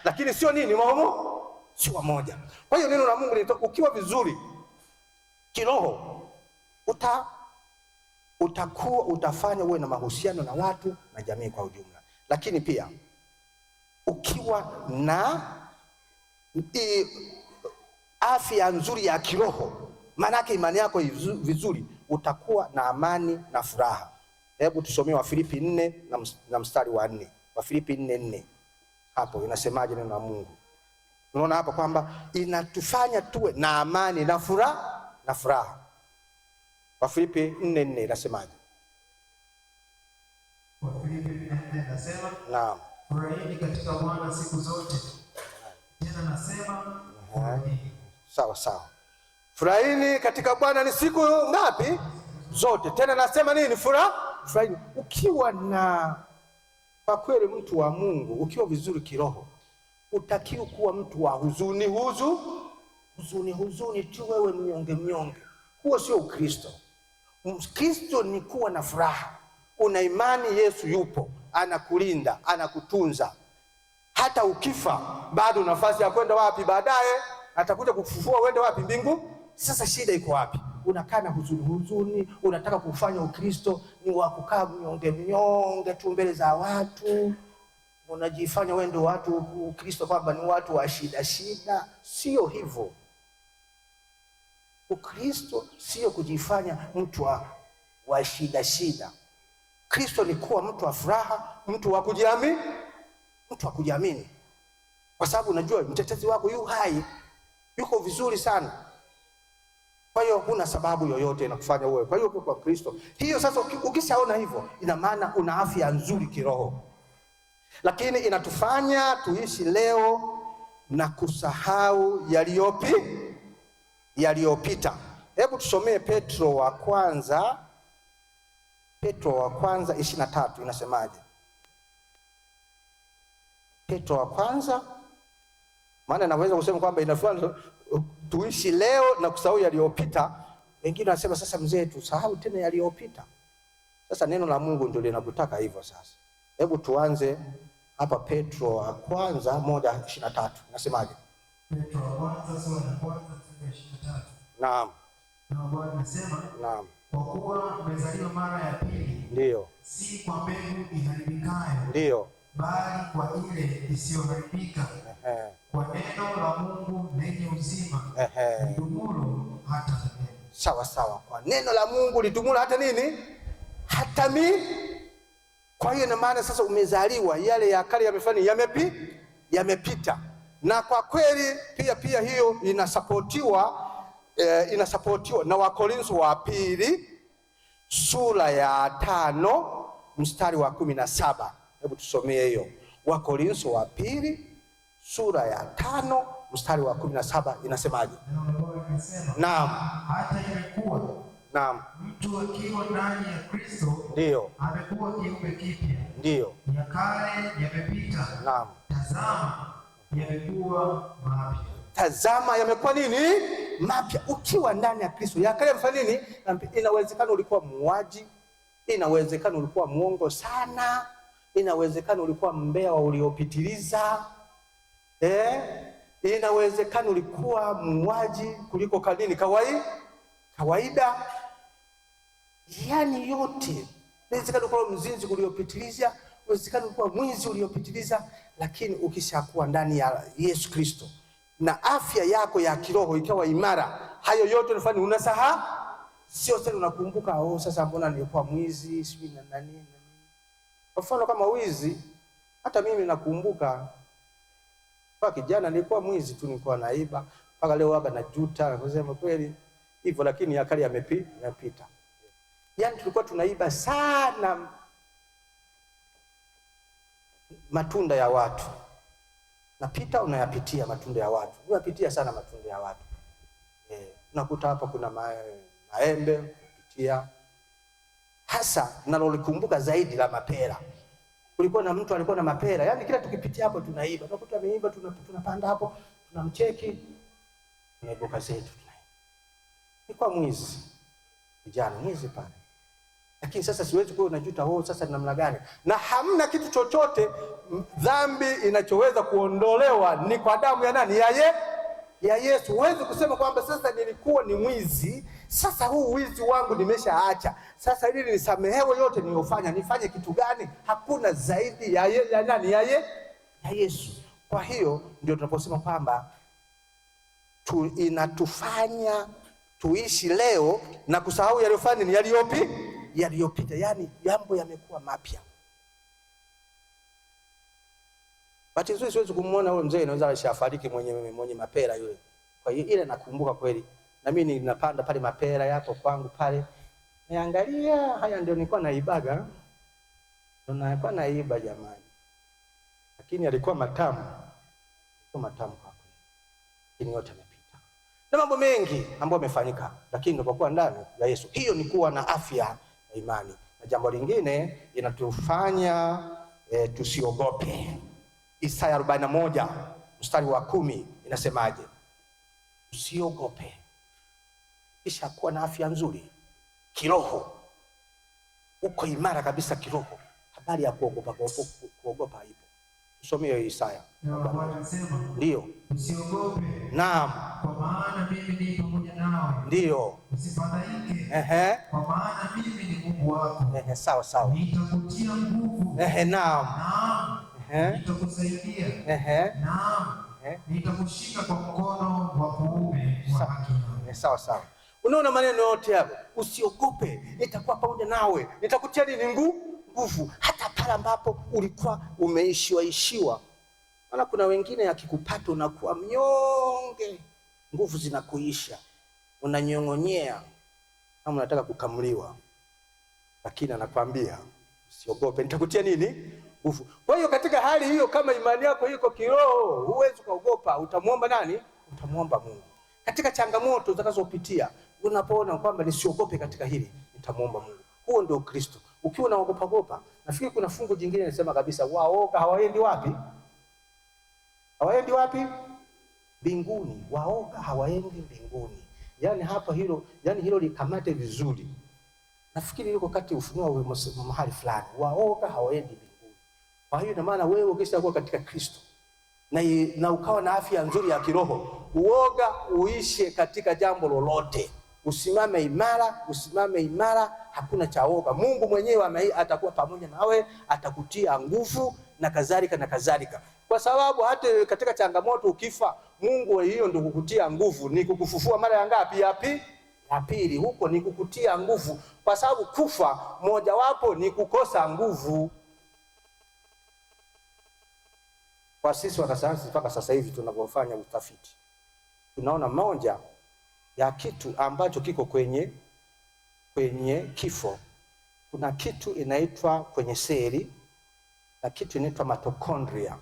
lakini sio nini maomo, sio wamoja. Kwa hiyo neno la Mungu ukiwa vizuri kiroho, utakuwa utafanya uwe na mahusiano na watu na jamii kwa ujumla. Lakini pia ukiwa na afya nzuri ya kiroho, maana yake imani yako vizuri, utakuwa na amani na furaha. Hebu tusomee Wafilipi 4 na mstari wa 4. Wafilipi 4:4. Hapo inasemaje neno la Mungu? Unaona hapo kwamba inatufanya tuwe na amani na furaha. Wafilipi 4:4 inasemaje? Wafilipi 4:4 inasema, naam, furahini katika Bwana siku zote. Tena nasema furahini. Sawa sawa. Furahini katika Bwana ni siku ngapi? Zote. Tena nasema nini? Furahini. Ukiwa na kwa kweli mtu wa Mungu, ukiwa vizuri kiroho, utakiwa kuwa mtu wa huzuni tu, wewe mnyonge. Huo sio Ukristo. Ukristo ni kuwa na furaha. Una imani Yesu yupo, anakulinda, anakutunza. Hata ukifa bado nafasi ya kwenda wapi baadaye, atakuja kukufufua uende wapi? Mbingu. Sasa shida iko wapi? Unakaa na huzuni, unataka kufanya Ukristo ni wa kukaa mnyonge tu mbele za watu. Unajifanya wewe ndio watu Ukristo, kwamba ni watu wa shida. Sio hivyo. Ukristo sio kujifanya mtu wa shida. Kristo ni kuwa mtu wa furaha, mtu wa kujiamini. Kwa sababu unajua mtetezi wako yu hai, yuko vizuri sana. Kwa hiyo huna sababu yoyote inakufanya uwe. Kwa hiyo kwa Kristo. Hiyo sasa ukishaona hivyo, ina maana una afya nzuri kiroho. Lakini inatufanya tuishi leo na kusahau yaliyopita. Hebu tusomee Petro wa kwanza 23 inasemaje? Petro wa kwanza, maana naweza kusema kwamba inafanya tuishi leo na kusahau yaliyopita. Wengine wanasema sasa mzee, tusahau tena yaliyopita. Sasa neno la Mungu ndio linakutaka hivyo. Sasa hebu tuanze hapa. Petro wa kwanza 1:23 nasemaje? Petro wa kwanza sura ya 1:23. Naam. Na Bwana anasema, naam, kwa kuwa mmezaliwa mara ya pili, ndio, si kwa mbegu iharibikayo, ndio, bali kwa ile isiyoharibika, kwa neno la Mungu lenye uzima, lidumulo hata milele. Sawa sawa. Kwa neno la Mungu lidumulo hata nini? Hata Kwa hiyo na maana sasa umezaliwa, yale ya kale yamepita. Na kwa kweli pia hiyo inasapotiwa na Wakorintho wa pili sura ya 5 mstari wa 17. Hebu tusomee hiyo. Wakorintho wa pili sura ya 5 mstari wa 17 inasemaje? Naam. Hata imekuwa, naam, mtu akiwa ndani ya Kristo, ndio, amekuwa kiumbe kipya. Ndio. Ya kale yamepita. Naam. Tazama yamekuwa mapya. Tazama yamekuwa nini? Mapya. Ukiwa ndani ya Kristo, ya kale yamefanya nini? Inawezekana ulikuwa muuaji, inawezekana ulikuwa muongo sana, inawezekana ulikuwa mbea uliopitiliza, inawezekana ulikuwa muuaji kuliko kadini kawaida. Yani yote. Inawezekana ulikuwa mzinzi uliopitiliza, inawezekana ulikuwa mwizi uliopitiliza, lakini ukishakuwa ndani ya Yesu Kristo na afya yako ya kiroho ikawa imara, hayo yote unafanya unasahau. Sio tena unakumbuka, sasa mbona nilikuwa mwizi, sijui na nani. Kwa mfano kama wizi, hata mimi nakumbuka kwa kijana nilikuwa mwizi tu, nilikuwa naiba, mpaka leo hapa najuta na kusema kweli hivyo, lakini yakali yamepita. Yaani tulikuwa tunaiba sana matunda ya watu. Napita unayapitia matunda ya watu. Unapitia sana matunda ya watu. Unakuta hapa kuna maembe, unapitia. Hasa nalolikumbuka zaidi la mapera. Kulikuwa na mtu alikuwa na mapera. Yaani kila tukipitia hapo tunaiba. Tunakuta ameiba, tunapanda hapo, tunamcheki. Tunaibuka zetu tunaiba. Nilikuwa mwizi. Kijana mwizi pale. Lakini sasa siwezi kuwa unajuta sasa ni namna gani? Na hamna kitu chochote dhambi inachoweza kuondolewa ni kwa damu ya nani? Ya Yesu. Huwezi kusema kwamba sasa nilikuwa ni mwizi, sasa huu wizi wangu nimeshaacha, sasa ili nisamehewe yote niliyofanya, nifanye kitu gani? Hakuna zaidi ya nani? Ya Yesu. Kwa hiyo ndio tunaposema kwamba inatufanya tuishi leo na kusahau yaliyofanya ni yaliyopita, yani jambo yamekuwa mapya. Bahati nzuri siwezi kumuona yule mzee, anaweza ashafariki mwenye mapera yule. Kwa hiyo ile nakumbuka kweli, na mimi ninapanda pale mapera yako kwangu pale, niangalia haya, ndio nilikuwa naibaga, ndio nilikuwa naiba jamani, lakini alikuwa matamu, kwa kweli, lakini yote yamepita na mambo mengi ambayo yamefanyika, lakini tunapokuwa ndani ya Yesu, hiyo ni kuwa na afya ya imani. Na jambo lingine inatufanya tusiogope. Isaya 41 mstari wa 10 inasemaje? Usiogope. Kisha kuwa na afya nzuri kiroho, uko imara kabisa kiroho. Habari ya kuogopa ipo. Tusomee Isaya. Ndio. Usiogope. Naam. Kwa maana mimi ni pamoja nawe. Ndio. Usifadhaike. Kwa maana mimi ni Mungu wako. Sawa. Nitakutia nguvu. Naam. Nitakusaidia. Naam. Nitakushika kwa mkono wa kuume wa haki yangu. Sawa. Unaona maneno yote hapo. Usiogope, nitakuwa pamoja nawe. Nitakutia nguvu hata pale ambapo ulikuwa umeishiwa. Maana kuna wengine akikupata unakuwa mnyonge, nguvu zinakuisha, unanyong'onyea kama unataka kukamliwa. Lakini anakuambia usiogope, nitakutia nguvu. Kwa hiyo katika hali hiyo, kama imani yako iko kiroho, huwezi kuogopa. Utamuomba nani? Utamuomba Mungu. Katika changamoto utakazopitia, unapoona kwamba nisiogope katika hili, nitamuomba Mungu. Huo ndio Kristo. Ukiwa unaogopa, nafikiri kuna fungu jingine linasema kabisa, waoga hawaendi wapi? Hawaendi wapi? Mbinguni. Waoga hawaendi mbinguni. Yani hapa hilo likamate vizuri. Nafikiri liko kati Ufunuo mahali fulani. Waoga hawaendi mbinguni. Kwa hiyo ina maana wewe ukishakuwa katika Kristo na ukawa na afya nzuri ya kiroho, uoga uishe katika jambo lolote. Usimame imara, hakuna cha oga. Mungu mwenyewe atakuwa pamoja nawe, atakutia nguvu na kadhalika. Kwa sababu hata katika changamoto ukifa, Mungu hiyo ndio kukutia nguvu, ni kukufufua mara ya ngapi? Ya pili. Huko ni kukutia nguvu, kwa sababu kufa mojawapo ni kukosa nguvu. Kwa sisi wanasayansi mpaka sasa hivi tunapofanya utafiti, tunaona moja ya kitu ambacho kiko kwenye kifo, kuna kitu inaitwa kwenye seli na kitu inaitwa mitochondria.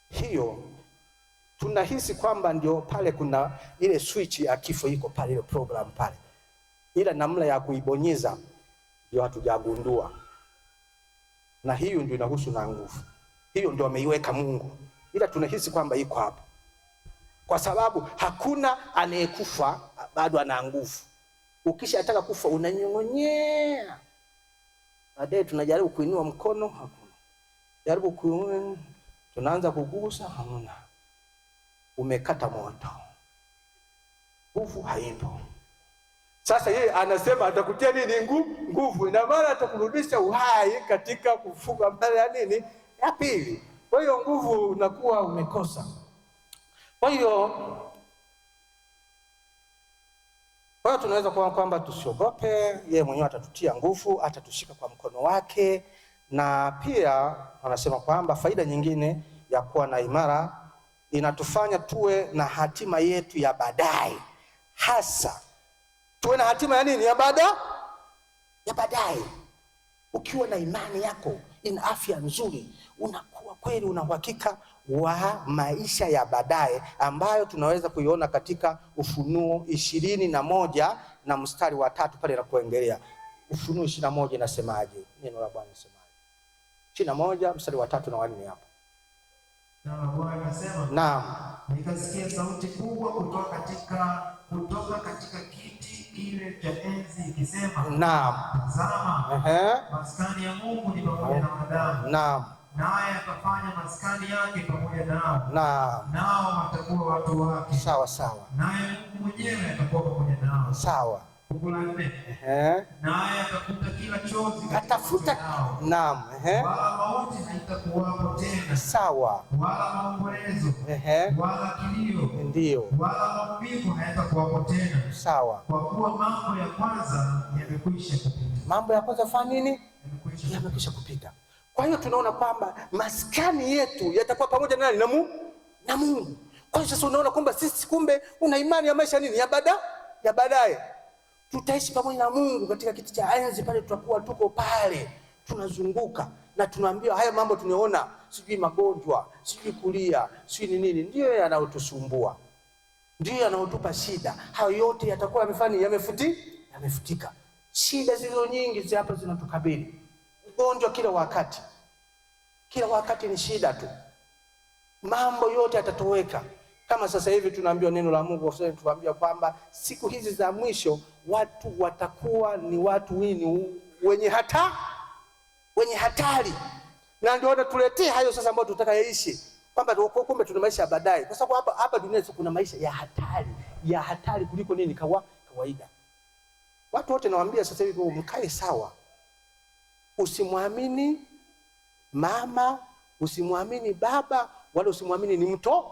Hiyo tunahisi kwamba ndio pale kuna ile switch ya kifo iko pale, ile program pale, ila namna ya kuibonyeza ndio hatujagundua. Na hiyo ndio inahusu na nguvu, hiyo ndio ameiweka Mungu, ila tunahisi kwamba iko hapo, kwa sababu hakuna anayekufa bado ana nguvu. Ukishataka kufa unanyong'onyea, baadaye tunajaribu kuinua mkono, hakuna. Jaribu kuinua, tunaanza kugusa, hamna. Umekata moto, nguvu haipo. Sasa yeye anasema atakutia nguvu, ina maana atakurudisha uhai katika kufuga mara ya pili. Kwa hiyo nguvu unakuwa umekosa. Kwa hiyo tunaweza kuona kwamba tusiogope, yeye mwenyewe atatutia nguvu, atatushika kwa mkono wake. Na pia anasema kwamba faida nyingine ya kuwa na imara, inatufanya tuwe na hatima yetu ya baadaye. Hasa tuwe na hatima ya nini? Ya baadaye. Ukiwa na imani yako ina afya nzuri, unakuwa kweli una uhakika wa maisha ya baadaye, ambayo tunaweza kuiona katika Ufunuo 21 na mstari wa 3 pale na kuendelea. Ufunuo 21 inasemaje? Neno la Bwana linasemaje? 21 mstari wa 3 na 4 hapo. Na Bwana anasema, naam, nikasikia sauti kubwa kutoka katika kiti kile cha enzi ikisema, naam, tazama, maskani ya Mungu ni pamoja na wanadamu, naam, naye atafanya maskani yake pamoja nao, naam, nao watakuwa watu wake. Sawa sawa. Naye Mungu mwenyewe atakuwa pamoja nao. Sawa. Fungu la 4. Naye atafuta kila chozi, atafuta, naam, wala mauti haitakuwapo tena. Sawa. Wala maombolezo, wala kilio, ndio, wala maumivu hayatakuwapo tena. Sawa. Kwa kuwa mambo ya kwanza yamekwisha kupita. Mambo ya kwanza fanya nini? Yamekwisha kupita. Kwa hiyo tunaona kwamba maskani yetu yatakuwa pamoja na nani? Na Mungu. Kwa hiyo sasa unaona kwamba sisi kumbe una imani ya maisha nini? Ya baadaye. Tutaishi pamoja na Mungu katika kiti cha enzi pale, tutakuwa tuko pale tunazunguka na tunaambiwa haya mambo tunaona, sijui magonjwa, sijui kulia, sijui nini, ndio yanayotusumbua, ndio yanayotupa shida. Hayo yote yatakuwa yamefutika. Shida zilizo nyingi hapa zinatukabili, ugonjwa kila wakati ni shida tu. Mambo yote yatatoweka. Kama sasa hivi tunaambiwa neno la Mungu tunaambiwa kwamba siku hizi za mwisho watu watakuwa ni watu wenye hatari, na ndio wanatuletea hayo sasa ambayo tutakayeishi, kwamba kumbe tuna maisha ya baadaye, kwa sababu hapa duniani kuna maisha ya hatari kuliko nini kawaida. Watu wote nawaambia sasa hivi mkae sawa, usimwamini mama, usimwamini baba, wala usimwamini ni mtoto.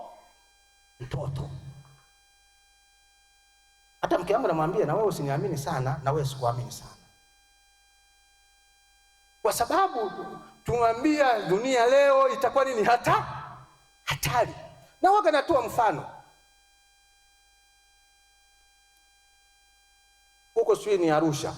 Hata mke wangu namwambia, na wewe usiniamini sana, na wewe sikuamini sana, kwa sababu tumwambia dunia leo itakuwa nini? Hatari. Na waga natoa mfano huko, sio ni Arusha,